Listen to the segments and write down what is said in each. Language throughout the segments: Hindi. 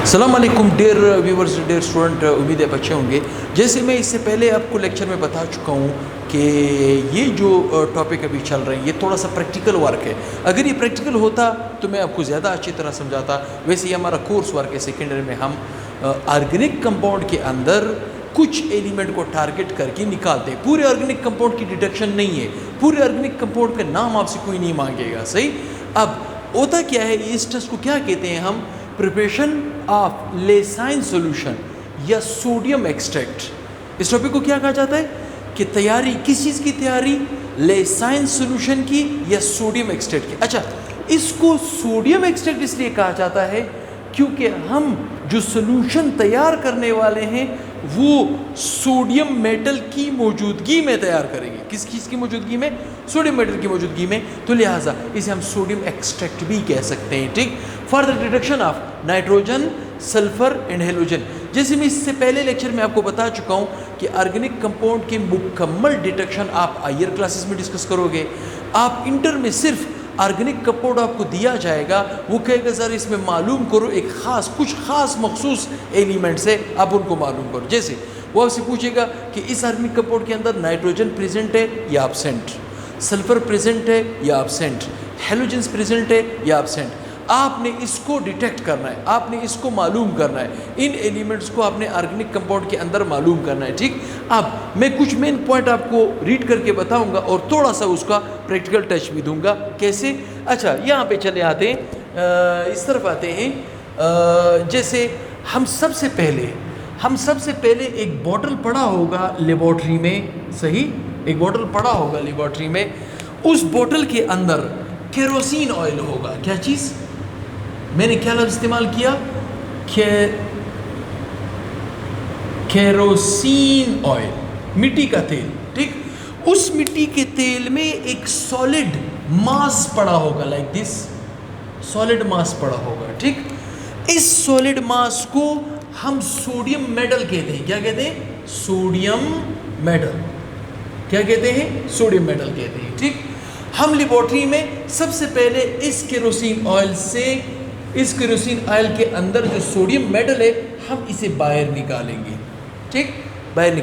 अस्सलाम वालेकुम डियर व्यूवर्स, डियर स्टूडेंट, उम्मीद है अच्छे होंगे। जैसे मैं इससे पहले आपको लेक्चर में बता चुका हूँ कि ये जो टॉपिक अभी चल रहे हैं ये थोड़ा सा प्रैक्टिकल वर्क है। अगर ये प्रैक्टिकल होता तो मैं आपको ज़्यादा अच्छी तरह समझाता। वैसे ही हमारा कोर्स वर्क है, सेकेंडरी में हम ऑर्गेनिक कंपाउंड के अंदर कुछ एलिमेंट को टारगेट करके निकालते हैं। पूरे ऑर्गेनिक कंपाउंड की डिटेक्शन नहीं है, पूरे ऑर्गेनिक कंपाउंड का नाम आपसे कोई नहीं मांगेगा। सही। अब होता क्या है, इस टेस्ट को क्या कहते हैं हम? प्रिपरेशन ऑफ लेसाइन सॉल्यूशन या सोडियम एक्सट्रैक्ट। इस टॉपिक को क्या कहा जाता है कि तैयारी, किस चीज़ की तैयारी? लेसाइन सॉल्यूशन की या सोडियम एक्सट्रैक्ट की। अच्छा, इसको सोडियम एक्सट्रैक्ट इसलिए कहा जाता है क्योंकि हम जो सॉल्यूशन तैयार करने वाले हैं वो सोडियम मेटल की मौजूदगी में तैयार करेंगे। किस चीज़ की मौजूदगी में? सोडियम मेटल की मौजूदगी में। तो लिहाजा इसे हम सोडियम एक्सट्रैक्ट भी कह सकते हैं। ठीक। For the detection of nitrogen, sulphur and halogen. जैसे मैं इससे पहले लेक्चर में आपको बता चुका हूँ कि ऑर्गेनिक कंपाउंड की मुकम्मल डिटेक्शन आप हायर क्लासेस में डिस्कस करोगे। आप इंटर में सिर्फ ऑर्गेनिक कंपाउंड आपको दिया जाएगा, वो कहेगा सर इसमें मालूम करो एक ख़ास, कुछ ख़ास मखसूस एलिमेंट्स है, आप उनको मालूम करो। जैसे वो आपसे पूछेगा कि इस ऑर्गेनिक कंपाउंड के अंदर नाइट्रोजन प्रेजेंट है या एब्सेंट, सल्फर प्रेजेंट है या एब्सेंट, हेलोजन्स प्रेजेंट है या एब्सेंट। आपने इसको डिटेक्ट करना है, आपने इसको मालूम करना है, इन एलिमेंट्स को आपने ऑर्गेनिक कंपाउंड के अंदर मालूम करना है। ठीक। अब मैं कुछ मेन पॉइंट आपको रीड करके बताऊंगा और थोड़ा सा उसका प्रैक्टिकल टच भी दूंगा। कैसे? अच्छा, यहाँ पे चले आते हैं, इस तरफ आते हैं। जैसे हम सबसे पहले एक बॉटल पड़ा होगा लेबॉर्ट्री में। सही। एक बॉटल पड़ा होगा लेबॉर्ट्री में, उस बॉटल के अंदर केरोसिन ऑयल होगा। क्या चीज़? मैंने क्या लफ्ज़ इस्तेमाल किया? केरोसिन ऑयल, मिट्टी का तेल। ठीक। उस मिट्टी के तेल में एक सॉलिड मास पड़ा होगा, लाइक दिस सॉलिड मास पड़ा होगा। ठीक। इस सॉलिड मास को हम सोडियम मेटल कहते हैं। क्या कहते हैं? Sodium metal. क्या कहते हैं? सोडियम मेटल कहते हैं। ठीक। हम लेबॉर्ट्री में सबसे पहले इस केरोसिन ऑयल के अंदर जो सोडियम मेटल है हम इसे बाहर निकालेंगे। ठीक। बाहर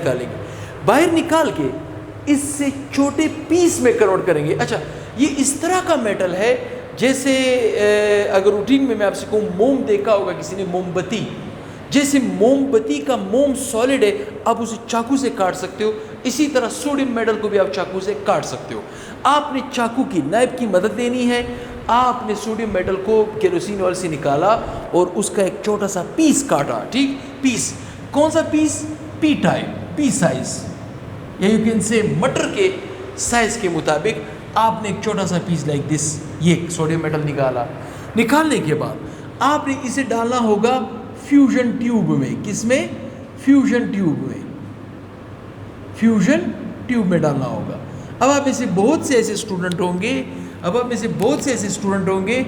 निकाल के इससे छोटे पीस में कन्वर्ट करेंगे। अच्छा, ये इस तरह का मेटल है जैसे अगर रूटीन में मैं आपसे कहूँ, मोम देखा होगा किसी ने, मोमबत्ती। जैसे मोमबत्ती का मोम सॉलिड है, आप उसे चाकू से काट सकते हो, इसी तरह सोडियम मेटल को भी आप चाकू से काट सकते हो। आपने चाकू की, नाइफ की मदद लेनी है। आपने सोडियम मेटल को केरोसिन ऑयल से निकाला और उसका एक छोटा सा पीस काटा। ठीक। पीस, कौन सा piece? Pea type, pea size, या यू कैन से मटर के साइज के मुताबिक आपने एक छोटा सा पीस लाइक दिस, ये सोडियम मेटल निकाला। निकालने के बाद आपने इसे डालना होगा फ्यूजन ट्यूब में। किसमें? फ्यूजन ट्यूब में डालना होगा। अब आप में से बहुत से ऐसे स्टूडेंट होंगे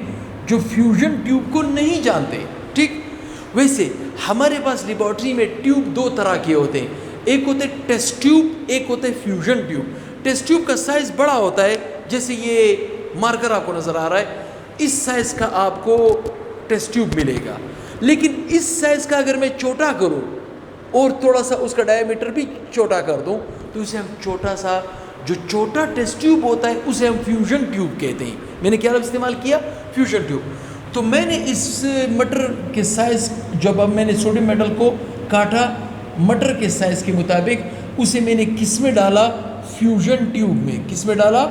जो फ्यूजन ट्यूब को नहीं जानते। ठीक। वैसे हमारे पास लेबॉर्ट्री में ट्यूब दो तरह के होते हैं, एक होते हैं टेस्ट ट्यूब, एक होते हैं फ्यूजन ट्यूब। टेस्ट ट्यूब का साइज़ बड़ा होता है, जैसे ये मार्कर आपको नज़र आ रहा है, इस साइज़ का आपको टेस्ट ट्यूब मिलेगा। लेकिन इस साइज़ का अगर मैं छोटा करूं और थोड़ा सा उसका डायमीटर भी छोटा कर दूं तो उसे हम छोटा सा, जो छोटा टेस्ट ट्यूब होता है उसे हम फ्यूजन ट्यूब कहते हैं। मैंने क्या लफ्ज़ इस्तेमाल किया? Fusion tube. तो मैंने इस मटर के साइज़, जब अब मैंने सोडियम मेटल को काटा मटर के साइज़ के मुताबिक, उसे मैंने किस में डाला? फ्यूजन ट्यूब में। किस में डाला?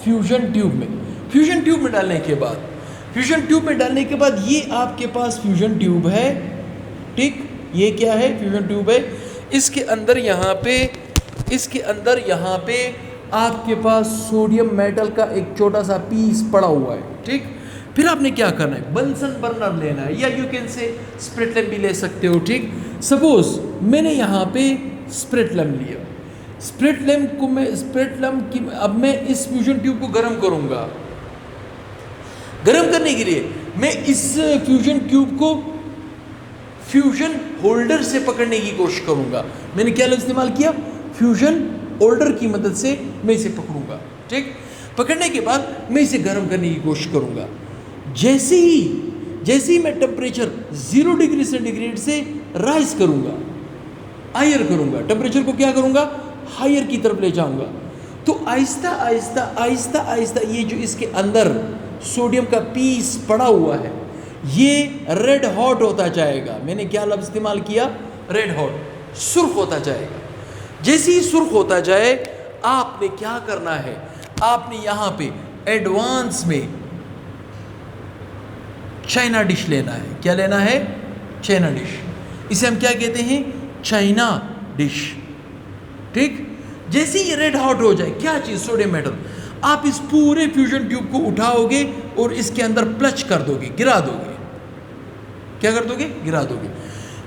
फ्यूजन ट्यूब में। फ्यूजन ट्यूब में डालने के बाद ये आपके पास फ्यूजन ट्यूब है। ठीक। ये क्या है? फ्यूजन ट्यूब है। इसके अंदर यहाँ पे आपके पास सोडियम मेटल का एक छोटा सा पीस पड़ा हुआ है। ठीक। फिर आपने क्या करना है? बंसन बर्नर लेना है, या यू कैन से स्प्रिट लैम्प भी ले सकते हो। ठीक। सपोज मैंने यहाँ पे स्प्रिट लैम्प लिया। स्प्रिट लैम्प की अब मैं इस फ्यूजन ट्यूब को गर्म करूँगा। गर्म करने के लिए मैं इस फ्यूजन ट्यूब को फ्यूजन होल्डर से पकड़ने की कोशिश करूँगा। मैंने क्या लफ्ज़ इस्तेमाल किया? फ्यूजन होल्डर की मदद से मैं इसे पकड़ूंगा। ठीक। पकड़ने के बाद मैं इसे गर्म करने की कोशिश करूँगा। जैसे ही जैसे ही मैं टेम्परेचर 0 डिग्री सेंटीग्रेड से राइज करूँगा, हायर करूँगा, टेम्परेचर को क्या करूँगा, हायर की तरफ ले जाऊँगा, तो आहिस्ता आहिस्ता आहिस्ता आहिस्ता ये जो इसके अंदर सोडियम का पीस पड़ा हुआ है ये रेड हॉट होता जाएगा। मैंने क्या लफ्ज़ इस्तेमाल किया, रेड हॉट, सुर्ख होता जाएगा। जैसे ही सुर्ख होता जाए आपने क्या करना है, आपने यहाँ पे एडवांस में चाइना डिश लेना है। क्या लेना है, चाइना डिश। इसे हम क्या कहते हैं, चाइना डिश। ठीक, जैसे ही रेड हॉट हो जाए, क्या चीज़, सोडियम मेटल, आप इस पूरे फ्यूजन ट्यूब को उठाओगे और इसके अंदर प्लच कर दोगे, गिरा दोगे। क्या कर दोगे, गिरा दोगे।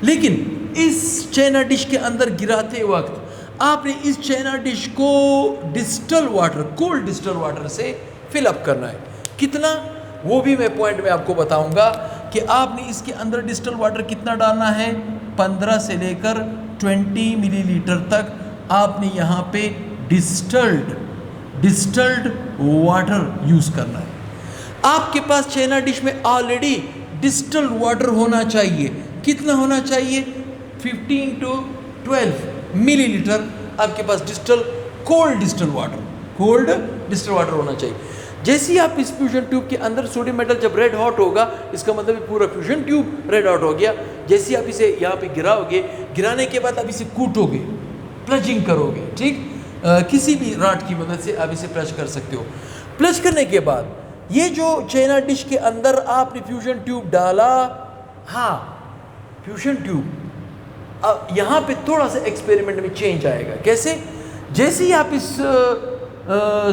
लेकिन इस चाइना डिश के अंदर गिराते वक्त आपने इस चाइना डिश को distal water, cold distal water से फिलअप करना है। कितना, वो भी मैं पॉइंट में आपको बताऊंगा कि आपने इसके अंदर डिस्टल वाटर कितना डालना है, 15 से लेकर 20 मिलीलीटर तक आपने यहाँ पे डिस्टल्ड वाटर यूज़ करना है। आपके पास चाइना डिश में ऑलरेडी डिस्टल्ड वाटर होना चाहिए। कितना होना चाहिए, 15 to 12 मिलीलीटर आपके पास कोल्ड डिस्टल वाटर होना चाहिए। जैसे ही आप इस फ्यूजन ट्यूब के अंदर, सोडियम मेटल जब रेड हॉट होगा, इसका मतलब पूरा फ्यूजन ट्यूब रेड हॉट हो गया। जैसे ही आप इसे यहाँ पे गिराओगे, गिराने के बाद आप इसे कूटोगे, प्लजिंग करोगे। ठीक, किसी भी राड की मदद से आप इसे प्लज कर सकते हो। प्लज करने के बाद ये जो चाइना डिश के अंदर आपने फ्यूजन ट्यूब डाला, हाँ फ्यूजन ट्यूब, यहाँ पे थोड़ा सा एक्सपेरिमेंट में चेंज आएगा। कैसे, जैसे ही आप इस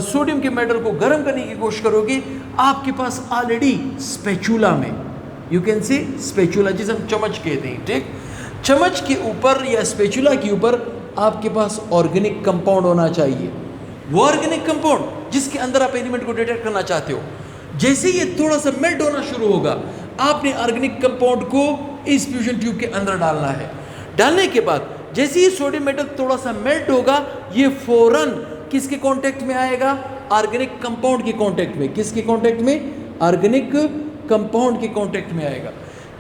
सोडियम के मेटल को गर्म करने की कोशिश करोगे, आपके पास ऑलरेडी स्पैचुला में, यू कैन से स्पैचुला, जिसे हम चम्मच कहते हैं, ठीक, चम्मच के ऊपर या स्पैचुला के ऊपर आपके पास ऑर्गेनिक कंपाउंड होना चाहिए। वो ऑर्गेनिक कंपाउंड जिसके अंदर आप एलिमेंट को डिटेक्ट करना चाहते हो, जैसे ये थोड़ा सा मेल्ट होना शुरू होगा, आपने ऑर्गेनिक कंपाउंड को इस फ्यूजन ट्यूब के अंदर डालना है। डालने के बाद जैसे ही सोडियम मेटल थोड़ा सा मेल्ट होगा, ये फौरन किसके कांटेक्ट में आएगा, ऑर्गेनिक कंपाउंड के कांटेक्ट में। किसके कांटेक्ट में, ऑर्गेनिक कंपाउंड के कांटेक्ट में आएगा।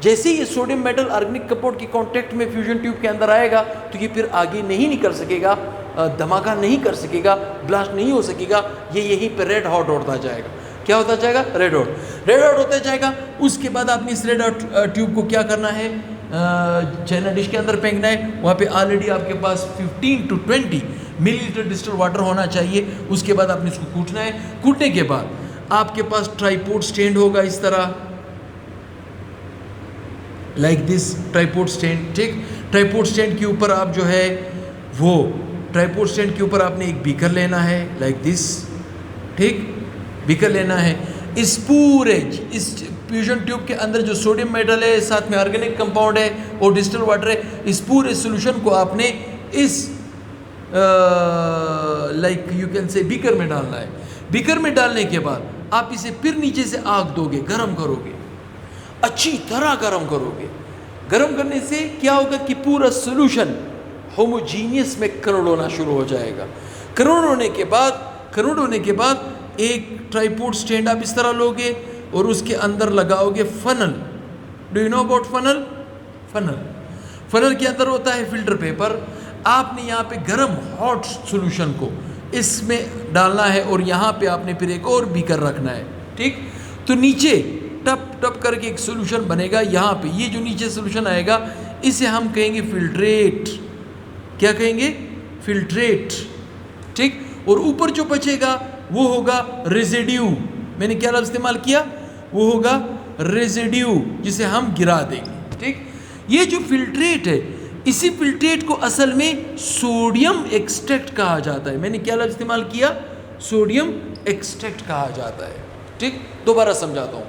जैसे ही ये सोडियम मेटल ऑर्गेनिक कंपाउंड के कांटेक्ट में फ्यूजन ट्यूब के अंदर आएगा, तो ये फिर आगे नहीं निकल सकेगा, धमाका नहीं कर सकेगा, ब्लास्ट नहीं हो सकेगा, ये यहीं पर रेड हॉट होता जाएगा। क्या होता जाएगा, रेड हॉट होता जाएगा। उसके बाद आपने इस रेड हॉट ट्यूब को क्या करना है, चाइना डिश के अंदर फेंकना है। वहाँ पे ऑलरेडी आपके पास 15 to 20 मिलीलीटर डिस्टल वाटर होना चाहिए। उसके बाद आपने इसको कूटना है। कूटने के बाद आपके पास ट्राइपोड स्टैंड होगा, इस तरह, लाइक दिस ट्राइपोड स्टैंड। ठीक, ट्राइपोड स्टैंड के ऊपर आप जो है वो ट्राइपोड स्टैंड के ऊपर आपने एक बीकर लेना है, लाइक दिस। ठीक, बीकर लेना है। इस पूरे इस फ्यूजन ट्यूब के अंदर जो सोडियम मेटल है, साथ में ऑर्गेनिक कंपाउंड है और डिस्टल वाटर है, इस पूरे सोल्यूशन को आपने इस लाइक यू कैन से बीकर में डालना है। बीकर में डालने के बाद आप इसे फिर नीचे से आग दोगे, गर्म करोगे, अच्छी तरह गर्म करोगे। गर्म करने से क्या होगा कि पूरा सोल्यूशन होमोजीनियस में कन्वर्ट होना शुरू हो जाएगा। कन्वर्ट होने के बाद एक ट्राइपोड स्टैंड आप इस तरह लोगे और उसके अंदर लगाओगे funnel. Do you know about funnel? Funnel के अंदर होता है फिल्टर पेपर। आपने यहाँ पे गर्म हॉट सॉल्यूशन को इसमें डालना है और यहाँ पे आपने फिर एक और बीकर रखना है। ठीक, तो नीचे टप टप करके एक सॉल्यूशन बनेगा। यहाँ पे ये जो नीचे सॉल्यूशन आएगा, इसे हम कहेंगे फिल्ट्रेट। क्या कहेंगे? फिल्ट्रेट। ठीक, और ऊपर जो बचेगा वो होगा रेजिड्यू। मैंने क्या लफ्ज़ इस्तेमाल किया? वो होगा रेजिड्यू, जिसे हम गिरा देंगे। ठीक, ये जो फिल्ट्रेट है, इसी फिल्ट्रेट को असल में सोडियम एक्सट्रैक्ट कहा जाता है। मैंने क्या लफ्ज़ इस्तेमाल किया? सोडियम एक्सट्रैक्ट कहा जाता है। ठीक, दोबारा समझाता हूँ।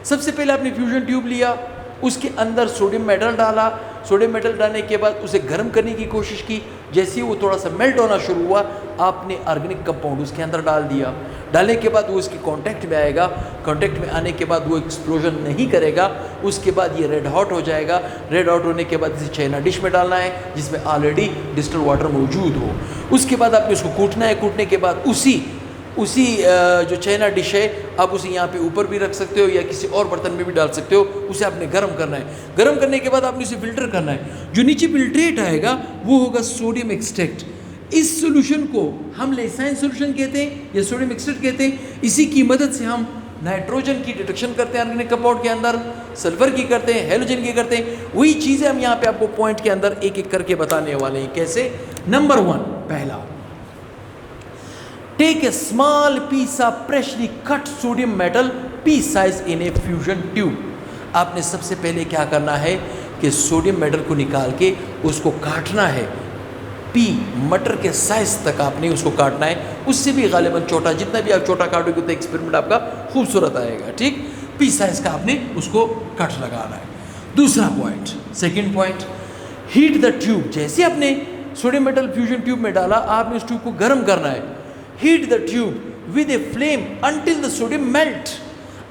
सबसे पहले आपने फ्यूजन ट्यूब लिया, उसके अंदर सोडियम मेटल डाला। सोडियम मेटल डालने के बाद उसे गर्म करने की कोशिश की। जैसे ही वो थोड़ा सा मेल्ट होना शुरू हुआ, आपने ऑर्गेनिक कंपाउंड उसके अंदर डाल दिया। डालने के बाद वो इसके कांटेक्ट में आएगा। कांटेक्ट में आने के बाद वो एक्सप्लोजन नहीं करेगा। उसके बाद ये रेड हॉट हो जाएगा। रेड हॉट होने के बाद इसे चाइना डिश में डालना है, जिसमें ऑलरेडी डिस्टल वाटर मौजूद हो। उसके बाद आपने उसको कूटना है। कूटने के बाद उसी उसी जो चाइना डिश है आप उसे यहाँ पे ऊपर भी रख सकते हो या किसी और बर्तन में भी डाल सकते हो। उसे आपने गर्म करना है, गर्म करने के बाद आपने उसे फिल्टर करना है। जो नीचे फिल्ट्रेट आएगा वो होगा सोडियम एक्सट्रैक्ट। इस सोल्यूशन को हम लेसाइन सोल्यूशन कहते हैं या सोडियम एक्सट्रैक्ट कहते हैं। इसी की मदद से हम नाइट्रोजन की डिटेक्शन करते हैं ऑर्गेनिक कंपाउंड के अंदर, सल्फर की करते हैं, हेलोजन की करते हैं। वही चीज़ें हम यहाँ पे आपको पॉइंट के अंदर एक एक करके बताने वाले हैं। कैसे? नंबर 1, पहला, take a small piece of freshly cut sodium metal pea size in a fusion tube. आपने सबसे पहले क्या करना है कि सोडियम मेटल को निकाल के उसको काटना है। पी मटर के साइज तक आपने उसको काटना है, उससे भी गालिबन छोटा, जितना भी आप छोटा काटोगे उतना एक्सपेरिमेंट आपका खूबसूरत आएगा। ठीक, पी साइज का आपने उसको कट लगाना है। दूसरा point, second point, heat the tube. जैसे आपने सोडियम मेटल फ्यूजन ट्यूब में डाला, आपने उस ट्यूब को गर्म करना है। Heat the tube with a flame until the sodium melt.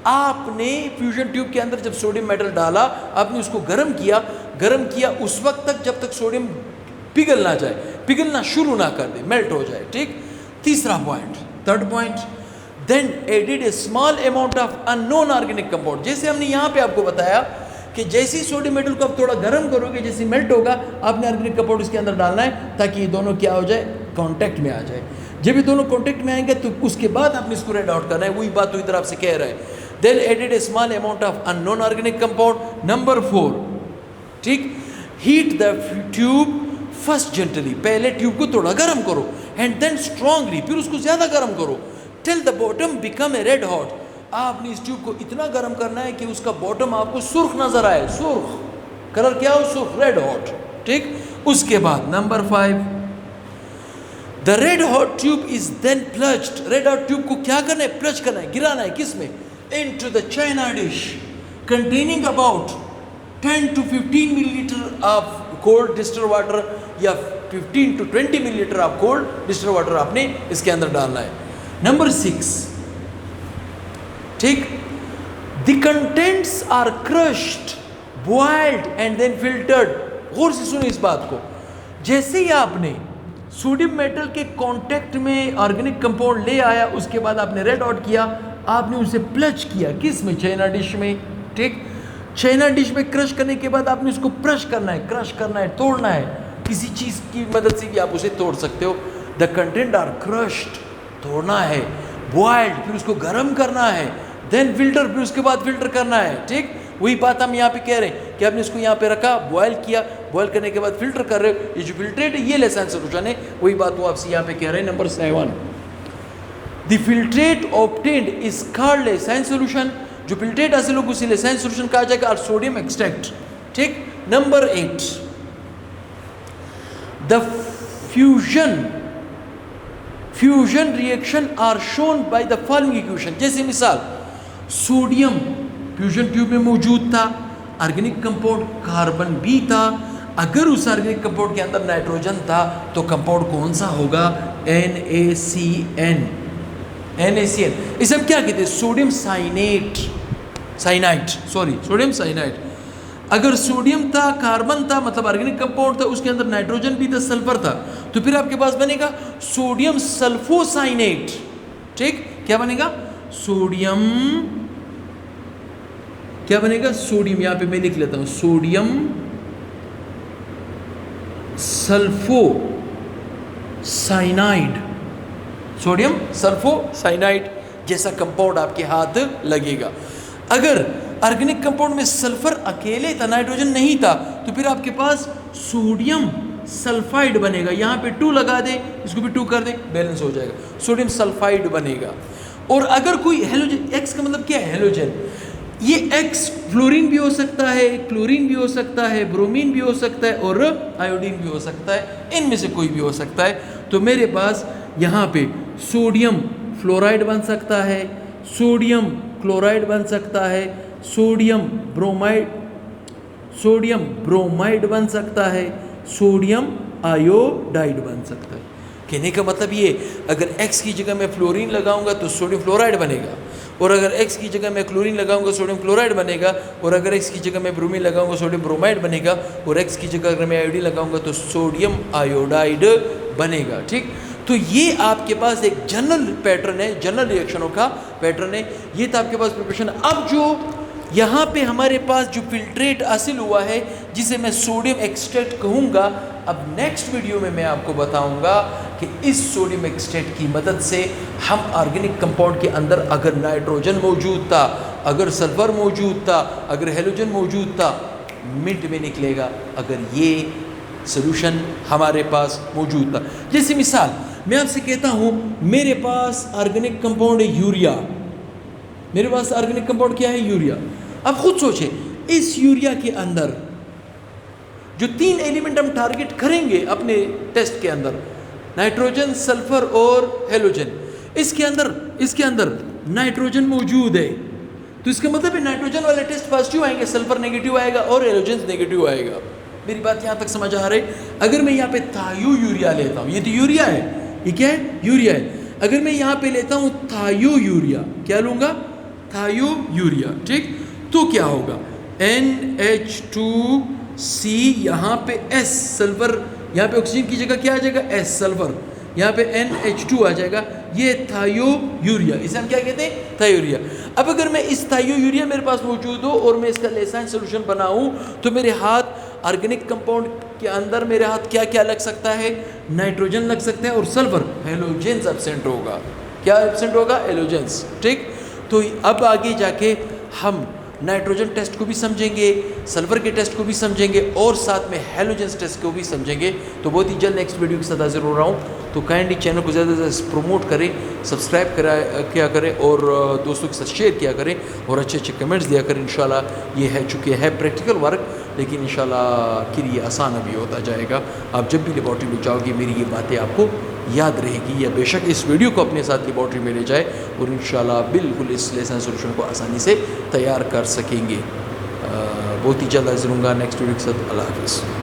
आपने फ्यूजन ट्यूब के अंदर जब सोडियम मेटल डाला, आपने उसको गर्म किया उस वक्त तक जब तक सोडियम पिघल ना जाए, पिघलना शुरू ना कर दे, मेल्ट हो जाए। ठीक, तीसरा point, third point, then added a small amount of unknown organic compound. जैसे हमने यहाँ पे आपको बताया कि जैसे ही सोडियम मेटल को आप थोड़ा गर्म करोगे, जैसे मेल्ट होगा, आपने ऑर्गेनिक कंपाउंड इसके अंदर डालना है ताकि ये दोनों क्या हो जाए, कांटेक्ट में आ जाए। जब ये दोनों कांटेक्ट में आएंगे तो उसके बाद आपने इसको रेड आउट करना है। वही बात तो इधर आपसे कह रहा है। Then added a small amount of unknown organic compound. Number 4, ठीक, heat the tube first gently. पहले ट्यूब को थोड़ा गर्म करो एंड देन स्ट्रांगली, फिर उसको ज्यादा गर्म करो, till the bottom become a red hot. आपने इस ट्यूब को इतना गर्म करना है कि उसका बॉटम आपको सुर्ख नजर आए। सुर्ख कलर क्या हो? सुर्ख, रेड हॉट। ठीक, उसके बाद number 5, the red hot tube is then plunged. Red hot tube को क्या करना है? प्लज करना है, गिराना है। किसमें? Into the china dish containing about 10 to 15 millilitre of cold distilled water या 15 to 20 millilitre of cold distilled water आपने इसके अंदर डालना है। नंबर 6, ठीक, the contents are crushed, boiled and then filtered. गौर से सुनो इस बात को। जैसे ही आपने सोडियम मेटल के कांटेक्ट में ऑर्गेनिक कंपाउंड ले आया, उसके बाद आपने रेड आउट किया, आपने उसे प्लच किया। किस में? चाइना डिश में। ठीक, चाइना डिश में क्रश करने के बाद आपने उसको क्रश करना है, क्रश करना है, तोड़ना है। किसी चीज़ की मदद से भी आप उसे तोड़ सकते हो। द कंटेंट आर क्रश्ड, तोड़ना है, बॉइल्ड, फिर उसको गर्म करना है, देन फिल्टर, फिर उसके बाद फिल्टर करना है। ठीक, वही बात हम यहाँ पे कह रहे हैं कि आपने इसको यहाँ पे रखा, बॉयल किया, बॉयल करने के बाद फिल्टर कर रहे हो। ये जो फिल्ट्रेट है ये लेसाइन सोल्यूशन है। वही बात वो आपसे यहाँ पे कह रहे हैं। Number 7, the filtrate obtained is called Lassaigne solution. जो फिल्ट्रेट हासिल होगा उसी लेसाइन सोल्यूशन कहा जाएगा, और सोडियम एक्सट्रैक्ट। ठीक, number 8, the fusion reaction are shown by the following equation. जैसे मिसाल, सोडियम फ्यूजन ट्यूब में मौजूद था, ऑर्गेनिक कंपाउंड कार्बन भी था। अगर उस ऑर्गेनिक कंपाउंड के अंदर नाइट्रोजन था तो कंपाउंड कौन सा होगा? NaCN। इसे हम क्या कहते हैं? Sodium sodium cyanide. अगर सोडियम था, कार्बन था, मतलब ऑर्गेनिक कंपाउंड था, उसके अंदर नाइट्रोजन भी था, सल्फर था, तो फिर आपके पास बनेगा सोडियम सल्फोसाइनेट। ठीक, क्या बनेगा? सोडियम, क्या बनेगा? सोडियम, यहां पे मैं लिख लेता हूं, सोडियम सल्फोसाइनाइड। सोडियम सल्फोसाइनाइड जैसा कंपाउंड आपके हाथ लगेगा। अगर ऑर्गेनिक कंपाउंड में सल्फर अकेले था, नाइट्रोजन नहीं था, तो फिर आपके पास सोडियम सल्फाइड बनेगा। यहाँ पे 2 लगा दे, इसको भी 2 कर दे, बैलेंस हो जाएगा, सोडियम सल्फाइड बनेगा। और अगर कोई हेलोजन, एक्स का मतलब क्या है? हेलोजन। ये एक्स फ्लोरीन भी हो सकता है, क्लोरीन भी हो सकता है, ब्रोमीन भी हो सकता है और आयोडीन भी हो सकता है। इनमें से कोई भी हो सकता है। तो मेरे पास यहाँ पे सोडियम फ्लोराइड बन सकता है, सोडियम क्लोराइड बन सकता है, सोडियम ब्रोमाइड बन सकता है, सोडियम आयोडाइड बन सकता है। कहने का मतलब ये, अगर X की जगह मैं फ्लोरीन लगाऊंगा तो सोडियम फ्लोराइड बनेगा, और अगर X की जगह मैं क्लोरीन लगाऊंगा सोडियम क्लोराइड बनेगा, और अगर X की जगह मैं ब्रोमीन लगाऊंगा सोडियम ब्रोमाइड बनेगा, और X की जगह अगर मैं आयोडीन लगाऊंगा तो सोडियम आयोडाइड बनेगा। ठीक, तो ये आपके पास एक जनरल पैटर्न है, जनरल रिएक्शनों का पैटर्न है। ये था आपके पास प्रिपरेशन। अब जो यहाँ पे हमारे पास जो फिल्ट्रेट हासिल हुआ है जिसे मैं सोडियम एक्सट्रैक्ट कहूँगा, अब नेक्स्ट वीडियो में मैं आपको बताऊँगा कि इस सोडियम एक्सट्रैक्ट की मदद से हम ऑर्गेनिक कंपाउंड के अंदर अगर नाइट्रोजन मौजूद था, अगर सल्फर मौजूद था, अगर हेलोजन मौजूद था, मिनट में निकलेगा अगर ये सोल्यूशन हमारे पास मौजूद था। जैसे मिसाल मैं आपसे कहता हूँ मेरे पास ऑर्गेनिक कंपाउंड है यूरिया, मेरे पास ऑर्गेनिक कंपाउंड क्या है? यूरिया। अब खुद सोचें, इस यूरिया के अंदर जो 3 एलिमेंट हम टारगेट करेंगे अपने टेस्ट के अंदर, नाइट्रोजन, सल्फर और हेलोजन, इसके अंदर नाइट्रोजन मौजूद है, तो इसका मतलब है नाइट्रोजन वाले टेस्ट पॉजिटिव आएंगे, सल्फर नेगेटिव आएगा और हेलोजन नेगेटिव आएगा। मेरी बात यहाँ तक समझ आ रही? अगर मैं यहाँ पे थायो यूरिया लेता हूँ, ये तो यूरिया है, ये क्या है? यूरिया है। अगर मैं यहाँ पे लेता हूँ थायो यूरिया, क्या लूँगा? थायो यूरिया, ठीक। तो क्या होगा? NH2C, यहाँ पे S सल्फर, यहाँ पे ऑक्सीजन की जगह क्या आ जाएगा? S सल्फर, यहाँ पे NH2 आ जाएगा, ये थायो यूरिया, इसे हम क्या कहते हैं? थायो यूरिया। अब अगर मैं इस थायो यूरिया मेरे पास मौजूद हो और मैं इसका लेसाइन सोल्यूशन बनाऊँ तो मेरे हाथ ऑर्गेनिक कंपाउंड के अंदर मेरे हाथ क्या क्या लग सकता है? नाइट्रोजन लग सकता है और सल्फर, हेलोजेंस एब्सेंट होगा। क्या एब्सेंट होगा? हेलोजेंस, ठीक। तो अब आगे जाके हम नाइट्रोजन टेस्ट को भी समझेंगे, सल्फर के टेस्ट को भी समझेंगे और साथ में हेलोजेंस टेस्ट को भी समझेंगे। तो बहुत ही जल्द नेक्स्ट वीडियो के साथ हाजिर हो रहा हूँ। तो काइंडली चैनल को ज़्यादा से प्रमोट करें, सब्सक्राइब किया करें और दोस्तों के साथ शेयर किया करें और अच्छे अच्छे कमेंट्स दिया करें। इंशाल्लाह ये है चूँकि है प्रैक्टिकल वर्क, लेकिन इंशाल्लाह कि ये आसान अभी होता जाएगा। आप जब भी लेबॉर्ट्री में जाओगे मेरी ये बातें आपको याद रहेगी, या बेशक इस वीडियो को अपने साथ लेबॉर्ट्री में ले जाए और इंशाल्लाह बिल्कुल इस लेसन सोल्यूशन को आसानी से तैयार कर सकेंगे। बहुत ही जल्द हाजिर होऊंगा नेक्स्ट वीडियो के साथ। अल्लाह हाफ़िज़।